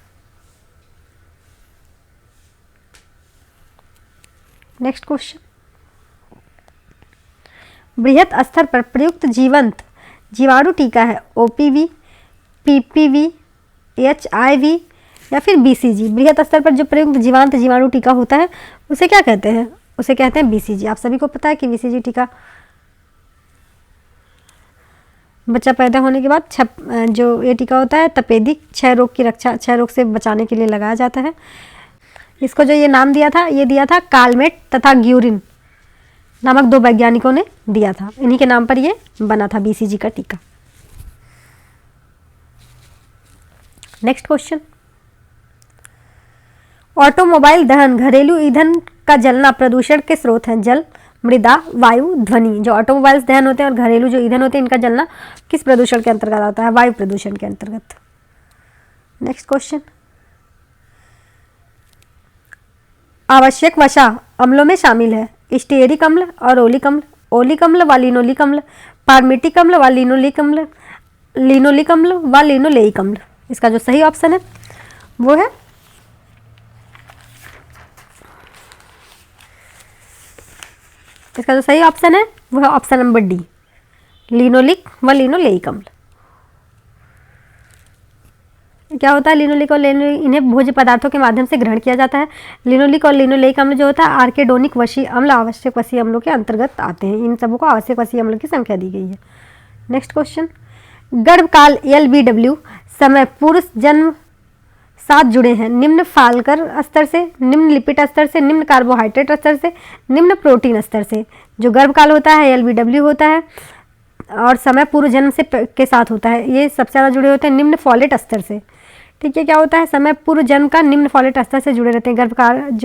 नेक्स्ट क्वेश्चन, बृहत स्तर पर प्रयुक्त जीवंत जीवाणु टीका है ओपीवी, पीपीवी, एचआईवी या फिर बीसीजी। बृहत स्तर पर जो प्रयुक्त जीवांत जीवाणु टीका होता है उसे क्या कहते हैं? उसे कहते हैं बीसीजी। आप सभी को पता है कि बीसीजी टीका बच्चा पैदा होने के बाद जो ये टीका होता है तपेदिक क्षय रोग की रक्षा, क्षय रोग से बचाने के लिए लगाया जाता है। इसको जो ये नाम दिया था, ये दिया था कालमेट तथा ग्यूरिन नामक दो वैज्ञानिकों ने दिया था। इन्हीं के नाम पर ये बना था बीसीजी का टीका। नेक्स्ट क्वेश्चन, ऑटोमोबाइल दहन घरेलू ईंधन का जलना प्रदूषण के स्रोत हैं। जल, मृदा, वायु, ध्वनि। जो ऑटोमोबाइल्स दहन होते हैं और घरेलू जो ईंधन होते हैं इनका जलना किस प्रदूषण के अंतर्गत आता है? वायु प्रदूषण के अंतर्गत। नेक्स्ट क्वेश्चन, आवश्यक वसा अम्लों में शामिल है स्टीयरिक अम्ल और ओलिक अम्ल, ओलिक अम्ल व लिनोलिक अम्ल, पार्मिटिक अम्ल व लिनोलिक अम्ल, लिनोलिक अम्ल व लिनोलेइक अम्ल। इसका जो सही ऑप्शन है वो है ऑप्शन नंबर डी, लिनोलिक व लिनोलेइक अम्ल। क्या होता है लिनोलिक और लिनोलेइक? इन्हें भोज्य पदार्थों के माध्यम से ग्रहण किया जाता है। लिनोलिक और लिनोलेइक अम्ल जो होता है आर्केडोनिक वसीय अम्ल, आवश्यक वसीय अम्लों के अंतर्गत आते हैं। इन सबों को आवश्यक वसीय अम्लों की संख्या दी गई है। नेक्स्ट क्वेश्चन, गर्भकाल एलबीडब्ल्यू समय पूर्व जन्म साथ जुड़े हैं। निम्न फाल्कर स्तर से, निम्न लिपिड स्तर से, निम्न कार्बोहाइड्रेट स्तर से, निम्न प्रोटीन स्तर से। जो गर्भकाल होता है एलबीडब्ल्यू होता है और समय पूर्व जन्म से के साथ होता है। ये सबसे ज़्यादा जुड़े होते हैं निम्न फॉलेट स्तर से। ठीक है, क्या होता है? समय पूर्व जन्म का निम्न फॉलेट स्तर से जुड़े रहते हैं।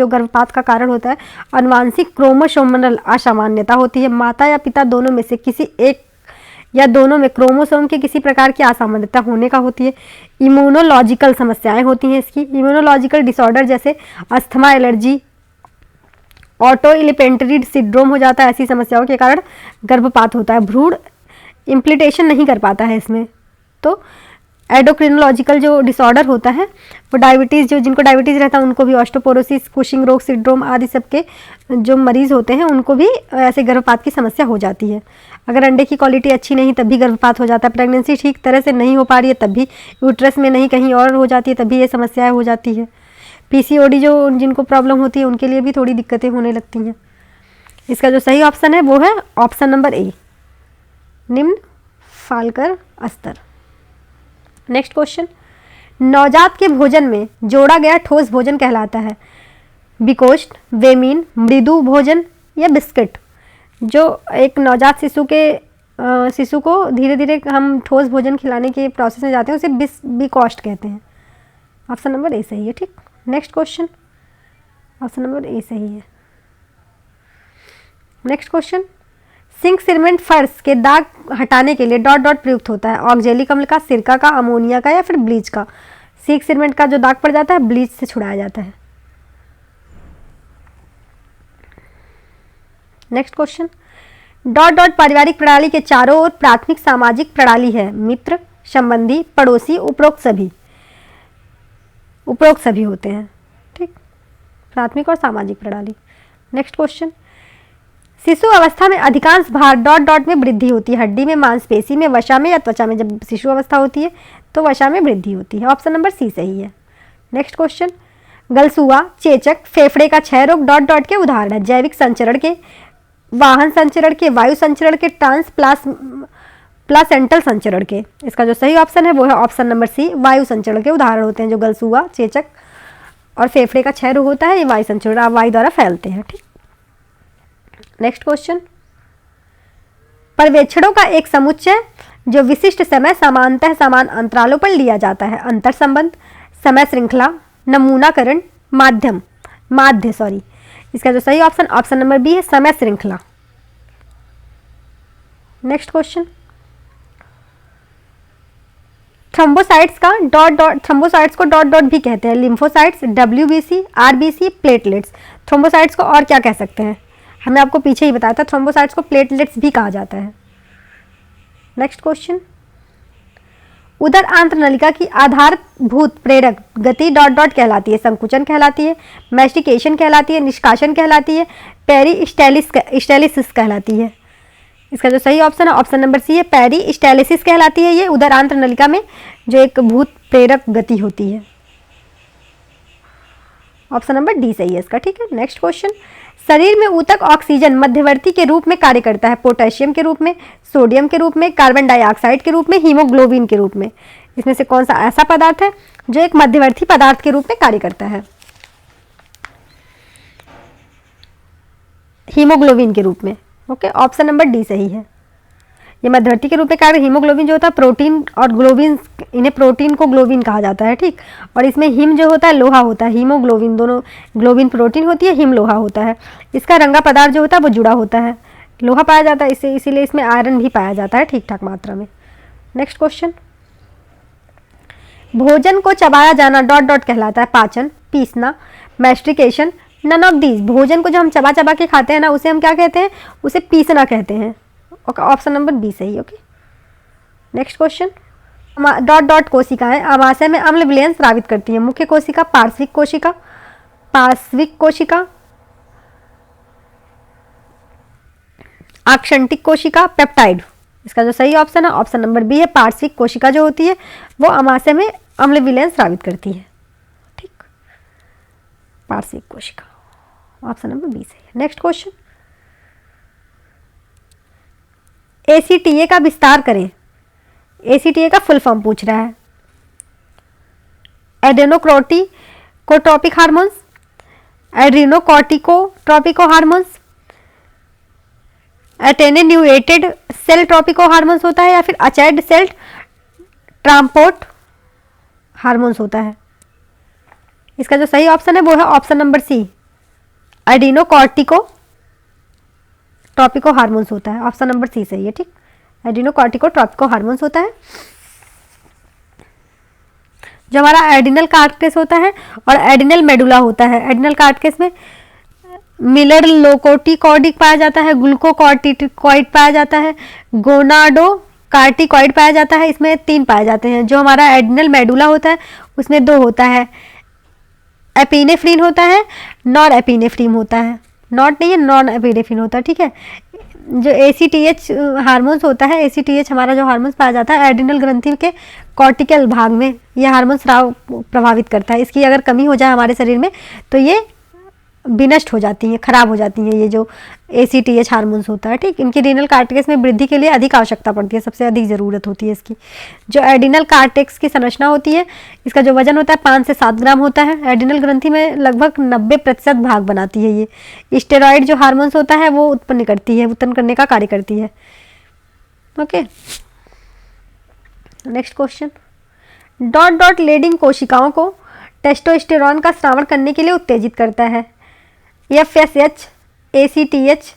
गर्भपात का कारण होता है आनुवांशिक क्रोमोसोमल असामान्यता होती है। माता या पिता दोनों में से किसी एक या दोनों में क्रोमोसोम के किसी प्रकार की असामंजस्यता होने का होती है। इम्यूनोलॉजिकल समस्याएं होती हैं इसकी। इम्यूनोलॉजिकल डिसऑर्डर जैसे अस्थमा, एलर्जी, ऑटो इलिपेंट्री सिंड्रोम हो जाता है। ऐसी समस्याओं के कारण गर्भपात होता है। भ्रूण इम्प्लिटेशन नहीं कर पाता है इसमें। तो एंडोक्रिनोलॉजिकल जो डिसऑर्डर होता है वो डायबिटीज़, जो जिनको डायबिटीज़ रहता है उनको भी, ऑस्टोपोरोसिस, कुशिंग रोग सिंड्रोम आदि सबके जो मरीज़ होते हैं उनको भी ऐसे गर्भपात की समस्या हो जाती है। अगर अंडे की क्वालिटी अच्छी नहीं तब भी गर्भपात हो जाता है। प्रेगनेंसी ठीक तरह से नहीं हो पा रही है तब भी, यूट्रस में नहीं कहीं और हो जाती है तब भी ये समस्याएं हो जाती है। पीसीओडी जो जिनको प्रॉब्लम होती है उनके लिए भी थोड़ी दिक्कतें होने लगती हैं। इसका जो सही ऑप्शन है वो है ऑप्शन नंबर ए, निम्न फालकर अस्तर। नेक्स्ट क्वेश्चन, नवजात के भोजन में जोड़ा गया ठोस भोजन कहलाता है विकोष्ठ, वेमीन, मृदु भोजन या बिस्किट। जो एक नवजात शिशु को धीरे धीरे हम ठोस भोजन खिलाने के प्रोसेस में जाते हैं उसे बिकोष्ठ कहते हैं। ऑप्शन नंबर ए सही है। ठीक, next question, option number A सही है। नेक्स्ट क्वेश्चन, सिंक सीमेंट फर्श के दाग हटाने के लिए डॉट डॉट प्रयुक्त होता है ऑक्जेलिक अम्ल का, सिरका का, अमोनिया का या फिर ब्लीच का। सिंक सीमेंट का जो दाग पड़ जाता है ब्लीच से छुड़ाया जाता है। नेक्स्ट क्वेश्चन, डॉट डॉट पारिवारिक प्रणाली के चारों ओर प्राथमिक सामाजिक प्रणाली है मित्र, संबंधी, पड़ोसी, उपरोक्त सभी। उपरोक्त सभी होते हैं। ठीक, प्राथमिक और सामाजिक प्रणाली। नेक्स्ट क्वेश्चन, शिशु अवस्था में अधिकांश भार डॉट डॉट में वृद्धि होती है हड्डी में, मांसपेशी में, वसा में या त्वचा में। जब शिशु अवस्था होती है तो वसा में वृद्धि होती है। ऑप्शन नंबर सी सही है। नेक्स्ट क्वेश्चन, गलसुआ, चेचक, फेफड़े का क्षय रोग डॉट डॉट के उदाहरण है जैविक संचरण के, वाहन संचरण के, वायु संचरण के, प्लासेंटल संचरण के। इसका जो सही ऑप्शन है वो है ऑप्शन नंबर सी, वायु संचरण के उदाहरण होते हैं जो गलसुआ, चेचक और फेफड़े का क्षय रोग होता है, ये वायु संचरण, वायु द्वारा फैलते हैं। ठीक, नेक्स्ट क्वेश्चन, पर्यवेक्षणों का एक समुच्चय जो विशिष्ट समय समानतः समान अंतरालों पर लिया जाता है। अंतर संबंध, समय श्रृंखला, नमूनाकरण, माध्य सॉरी। इसका जो सही ऑप्शन ऑप्शन नंबर बी है, समय श्रृंखला। Next question, thrombocytes co dot dot भी कहते हैं lymphocytes, WBC, RBC, platelets. Thrombocytes को और क्या कह सकते हैं, हमने आपको पीछे ही बताया था। थ्रोम्बोसाइट्स को प्लेटलेट्स भी कहा जाता है। नेक्स्ट क्वेश्चन, उदर आंत्र नलिका की आधारभूत प्रेरक गति डॉट डॉट कहलाती है संकुचन कहलाती है, मैस्टिकेशन कहलाती है, निष्कासन कहलाती है, पेरिस्टालिसिस कहलाती है। इसका जो सही ऑप्शन है ऑप्शन नंबर सी है, पेरिस्टालिसिस कहलाती है। ये उदर आंत्र नलिका में जो एक भूत प्रेरक गति होती है। ऑप्शन नंबर डी सही है इसका। ठीक है, नेक्स्ट क्वेश्चन, शरीर में ऊतक ऑक्सीजन मध्यवर्ती के रूप में कार्य करता है पोटेशियम के रूप में, सोडियम के रूप में, कार्बन डाइऑक्साइड के रूप में, हीमोग्लोबिन के रूप में। इसमें से कौन सा ऐसा पदार्थ है जो एक मध्यवर्ती पदार्थ के रूप में कार्य करता है? हीमोग्लोबिन के रूप में। ओके, ऑप्शन नंबर डी सही है। ये मध्यवर्ती के रूप में कार्य, हीमोग्लोबिन जो होता है प्रोटीन और ग्लोबिन, इन्हें प्रोटीन को ग्लोबिन कहा जाता है। ठीक, और इसमें हिम जो होता है लोहा होता है, हीमोग्लोबिन दोनों, ग्लोबिन प्रोटीन होती है, हिम लोहा होता है। इसका रंगा पदार्थ जो होता है वो जुड़ा होता है, लोहा पाया जाता है इससे, इसीलिए इसमें आयरन भी पाया जाता है ठीक ठाक मात्रा में। नेक्स्ट क्वेश्चन, भोजन को चबाया जाना डॉट डॉट कहलाता है पाचन, पीसना, मैस्टिकेशन, नन ऑफ दीज। भोजन को जो हम चबा चबा के खाते हैं ना उसे हम क्या कहते हैं, उसे पीसना कहते हैं। ओके, ऑप्शन नंबर बी सही। Okay, next question, dot dot कोशिकाएं आमाशय में अम्ल विलयन स्रावित करती हैं। मुख्य कोशिका, पार्श्विक कोशिका, पार्श्विक कोशिका, आक्षंतिक कोशिका, पेप्टाइड। इसका जो सही ऑप्शन है ऑप्शन नंबर बी है, पार्श्विक कोशिका जो होती है वो आमाशय में अम्ल विलयन स्रावित करती है। ठीक, पार्श्विक कोशिका, ऑप्शन नंबर बी सही है। नेक्स्ट क्वेश्चन, ACTA का विस्तार करें। ACTA का फुल फॉर्म पूछ रहा है। Adenocorticotropic hormones, adrenocorticotropic hormones, attenuated cell tropic hormones होता है या फिर अचैड सेल ट्रांसपोर्ट हार्मोन्स होता है। इसका जो सही ऑप्शन है वो है ऑप्शन नंबर सी, एडिनोकॉर्टिको ट्रोपिको हार्मोन्स होता है। ऑप्शन नंबर सी सही है। ठीक, एडिनोकॉर्टिकोट्रॉपिको हार्मोन्स होता है। जो हमारा एडिनल कार्टेक्स होता है और एडिनल मेडुला होता है। एडिनल कार्टेक्स में मिनरलोकोटिकॉइड पाया जाता है, ग्लूकोकॉर्टिकॉइड पाया जाता है, गोनाडोकार्टिकॉइड पाया जाता है। इसमें 3 पाए जाते हैं। जो हमारा एडिनल मेडुला होता है उसमें 2 होता है, एपिनेफ्रिन होता है, नॉर एपिनेफ्रिन होता है, नॉट नहीं है, नॉन एपिनेफ्रिन होता है, ठीक है। जो ACTH हार्मोन्स होता है, ACTH हमारा जो हार्मोन्स पाया जाता है एडिनल ग्रंथि के कॉर्टिकल भाग में, यह हार्मोन स्राव प्रभावित करता है। इसकी अगर कमी हो जाए हमारे शरीर में तो ये विनष्ट हो जाती हैं, खराब हो जाती हैं, ये जो ACTH हार्मोन्स होता है, ठीक। इनकी एडिनल कार्टेक्स में वृद्धि के लिए अधिक आवश्यकता पड़ती है, सबसे अधिक ज़रूरत होती है इसकी। जो एडिनल कार्टेक्स की संरचना होती है, इसका जो वजन होता है 5 से 7 ग्राम होता है। एडिनल ग्रंथि में लगभग 90% भाग बनाती है ये। स्टेरॉइड जो हार्मोन्स होता है वो उत्पन्न करने का कार्य करती है। Okay, next question. Dot dot Leydig कोशिकाओं को टेस्टोस्टेरोन का स्रावण करने के लिए उत्तेजित करता है। FSH, ACTH,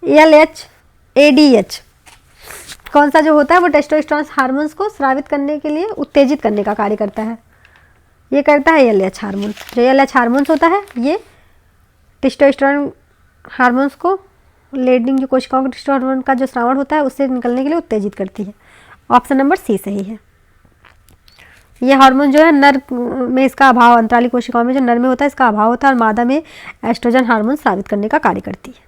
LH, ADH कौन सा जो होता है वो टेस्टोस्टेरोन हार्मोन्स को स्रावित करने के लिए उत्तेजित करने का कार्य करता है। ये करता है LH हार्मोन। जो LH हार्मोन्स होता है ये टेस्टोस्टेरोन हार्मोन्स को, लेडिंग जो कोशिकाओं के टेस्टोस्टेरोन का जो स्रावण होता है उससे निकलने के लिए उत्तेजित करती है। ऑप्शन नंबर C सही है। ये हार्मोन जो है नर में इसका अभाव, अंतराली कोशिकाओं में जो नर में होता है इसका अभाव होता है और मादा में एस्ट्रोजन हार्मोन स्रावित करने का कार्य करती है।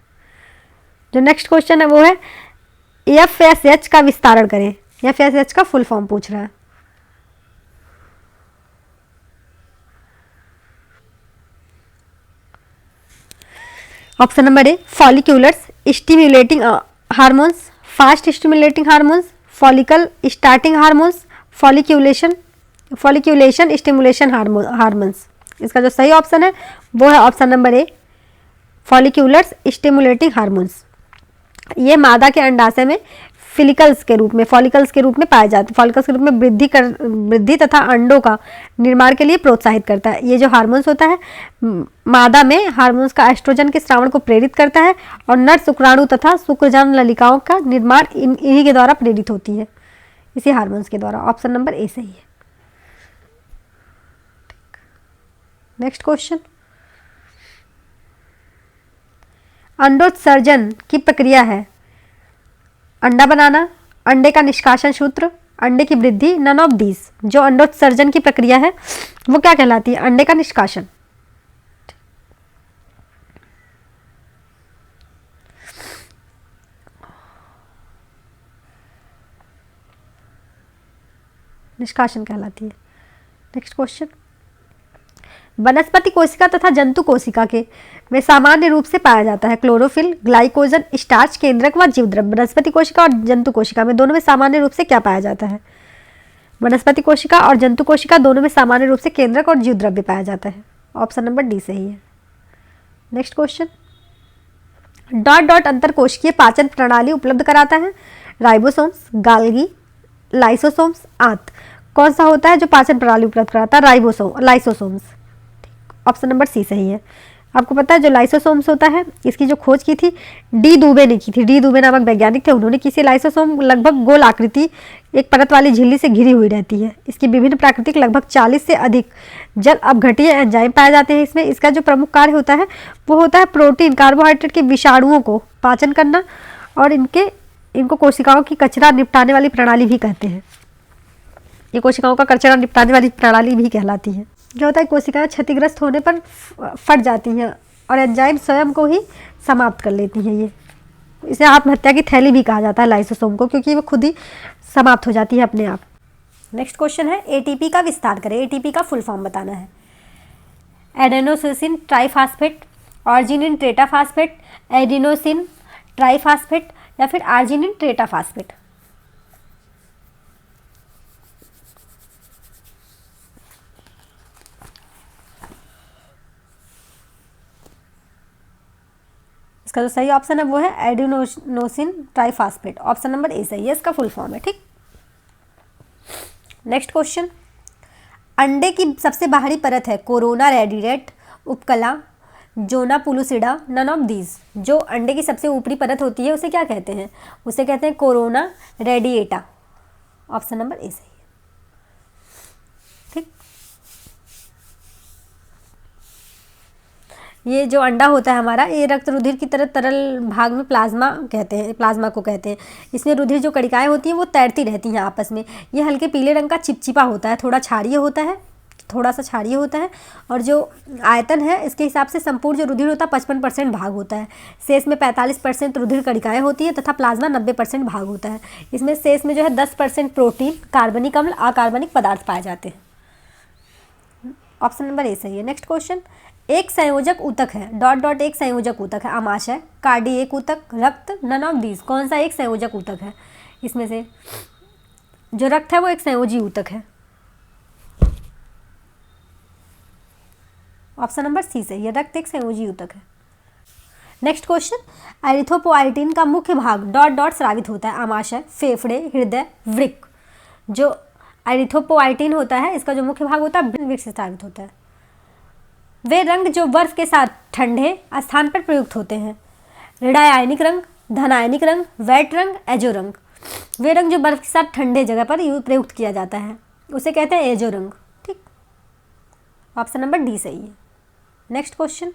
जो नेक्स्ट क्वेश्चन है वो है FSH का विस्तारण करें। FSH का फुल फॉर्म पूछ रहा है। Option number A folliculars stimulating hormones, fast stimulating hormones, follicle starting hormones, folliculation stimulation hormones. इसका जो सही ऑप्शन है वो है option number A folliculars stimulating hormones. ये मादा के अंडाशय में फॉलिकल्स के रूप में पाए जाते हैं। फॉलिकल्स के रूप में वृद्धि तथा अंडों का निर्माण के लिए प्रोत्साहित करता है। ये जो हार्मोन्स होता है मादा में हार्मोन्स का एस्ट्रोजन के स्रावण को प्रेरित करता है और नर शुक्राणु तथा शुक्रजान नलिकाओं का निर्माण इन्हीं के द्वारा प्रेरित होती है, इसी हार्मोन्स के द्वारा। ऑप्शन नंबर A सही है। Next question. अंडोत्सर्जन की प्रक्रिया है अंडा बनाना, अंडे का निष्कासन सूत्र, अंडे की वृद्धि, नन ऑफ दीज। जो अंडोत्सर्जन की प्रक्रिया है वो क्या कहलाती है? अंडे का निष्कासन। निष्कासन कहलाती है। Next question. वनस्पति कोशिका तथा जंतु कोशिका के में सामान्य रूप से पाया जाता है क्लोरोफिल, ग्लाइकोजन, स्टार्च केंद्रक व जीवद्रव्य। वनस्पति कोशिका और जंतु कोशिका में दोनों में सामान्य रूप से क्या पाया जाता है? वनस्पति कोशिका और जंतु कोशिका दोनों में सामान्य रूप से केंद्रक और जीवद्रव्य पाया जाता है। ऑप्शन नंबर डी सही है। Next question. डॉट डॉट अंतरकोशिकीय पाचन प्रणाली उपलब्ध कराता है राइबोसोम्स, गाल्गी, लाइसोसोम्स, आंत। कौन सा होता है जो पाचन प्रणाली उपलब्ध कराता है? लाइसोसोम्स। ऑप्शन नंबर सी सही है। आपको पता है जो लाइसोसोम्स होता है इसकी जो खोज की थी डी दुबे ने की थी। डी दुबे नामक वैज्ञानिक थे, उन्होंने किसी लाइसोसोम लगभग गोल आकृति एक परत वाली झिल्ली से घिरी हुई रहती है। इसकी विभिन्न प्राकृतिक लगभग 40 से अधिक जल अपघटीय एंजाइम पाए जाते हैं इसमें। इसका जो प्रमुख कार्य होता है वो होता है प्रोटीन कार्बोहाइड्रेट के विषाणुओं को पाचन करना, और इनको कोशिकाओं की कचरा निपटाने वाली प्रणाली भी कहते हैं। ये कोशिकाओं का कचरा निपटाने वाली प्रणाली भी कहलाती है। जो होता है कोशिकाएं क्षतिग्रस्त होने पर फट जाती हैं और एंजाइम स्वयं को ही समाप्त कर लेती हैं। ये इसे आत्महत्या की थैली भी कहा जाता है लाइसोसोम को, क्योंकि वो खुद ही समाप्त हो जाती है अपने आप। नेक्स्ट क्वेश्चन है एटीपी का विस्तार करें। एटीपी का फुल फॉर्म बताना है। Adenosine triphosphate, arginine tetraphosphate, adenosine triphosphate या फिर आर्जिनिन टेट्राफास्फेट। इसका जो सही ऑप्शन है वो है adenosine triphosphate. Option number A सही है, इसका फुल फॉर्म है। ठीक। Next question. अंडे की सबसे बाहरी परत है कोरोना रेडिएट, उपकला, जोना पुलुसिडा, नन ऑफ दीज। जो अंडे की सबसे ऊपरी परत होती है उसे क्या कहते हैं? उसे कहते हैं corona radiata. Option number A सही है। ठीक, ये जो अंडा होता है हमारा, ये रक्त रुधिर की तरह तरल भाग में प्लाज्मा कहते हैं, प्लाज्मा को कहते हैं। इसमें रुधिर जो कणिकाएं होती हैं वो तैरती रहती हैं आपस में। ये हल्के पीले रंग का चिपचिपा होता है, थोड़ा क्षारीय होता है, थोड़ा सा क्षारीय होता है। और जो आयतन है इसके हिसाब से संपूर्ण जो रुधिर होता है 55% भाग होता है। शेष में 45% रुधिर कणिकाएं होती हैं तथा प्लाज्मा 90% भाग होता है। इसमें शेष में जो है 10% प्रोटीन, कार्बनिक अम्ल, अकार्बनिक पदार्थ पाए जाते हैं। ऑप्शन नंबर ए सही है। नेक्स्ट क्वेश्चन, एक संयोजक ऊतक है, डॉट डॉट एक संयोजक ऊतक है, आमाशय, कार्डियक ऊतक, रक्त, नन ऑफ दीज। कौन सा एक संयोजक ऊतक है? इसमें से जो रक्त है वो एक संयोजी ऊतक है। ऑप्शन नंबर सी सही है, रक्त एक संयोजी ऊतक है। नेक्स्ट क्वेश्चन, एरिथ्रोपोइटिन का मुख्य भाग डॉट डॉट स्रावित होता है, आमाशय, फेफड़े, हृदय, वृक्क। जो एरिथ्रोपोइटिन होता है इसका जो मुख्य भाग होता है वृक्क से स्रावित होता है। वे रंग जो बर्फ के साथ ठंडे स्थान पर प्रयुक्त होते हैं, ऋणायनिक रंग, धनायनिक रंग, वेट रंग, एजो रंग। वे रंग जो बर्फ के साथ ठंडे जगह पर प्रयुक्त किया जाता है उसे कहते हैं एजो रंग। ठीक, ऑप्शन नंबर डी सही है। नेक्स्ट क्वेश्चन,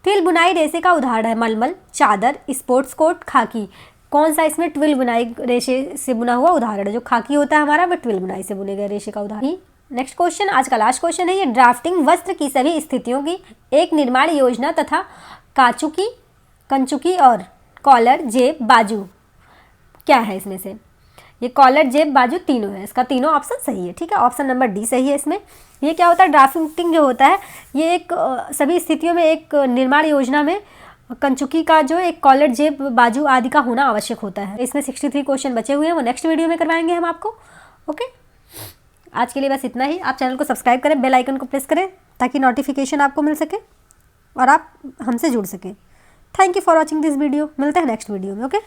ट्विल बुनाई रेशे का उदाहरण है, मलमल, चादर, स्पोर्ट्स कोट, खाकी। कौन सा इसमें ट्विल बुनाई रेशे से बुना हुआ उदाहरण है? जो खाकी होता है हमारा वह ट्विल बुनाई से बुने गए रेशे का उदाहरण। नेक्स्ट क्वेश्चन, आज का लास्ट क्वेश्चन है ये, ड्राफ्टिंग वस्त्र की सभी स्थितियों की एक निर्माण योजना तथा काचुकी, कंचुकी और कॉलर, जेब, बाजू क्या है इसमें से? ये कॉलर, जेब, बाजू तीनों है, इसका तीनों ऑप्शन सही है। ठीक है, ऑप्शन नंबर डी सही है। इसमें ये क्या होता है, ड्राफ्टिंग जो होता है ये एक सभी स्थितियों में एक निर्माण योजना में कंचुकी का जो एक कॉलर, जेब, बाजू आदि का होना आवश्यक होता है। इसमें 63 क्वेश्चन बचे हुए हैं, वो नेक्स्ट वीडियो में करवाएंगे हम आपको। ओके, आज के लिए बस इतना ही। आप चैनल को सब्सक्राइब करें, बेल आइकन को प्रेस करें ताकि नोटिफिकेशन आपको मिल सके और आप हमसे जुड़ सकें। Thank you for watching this video. मिलते हैं नेक्स्ट वीडियो में। ओके।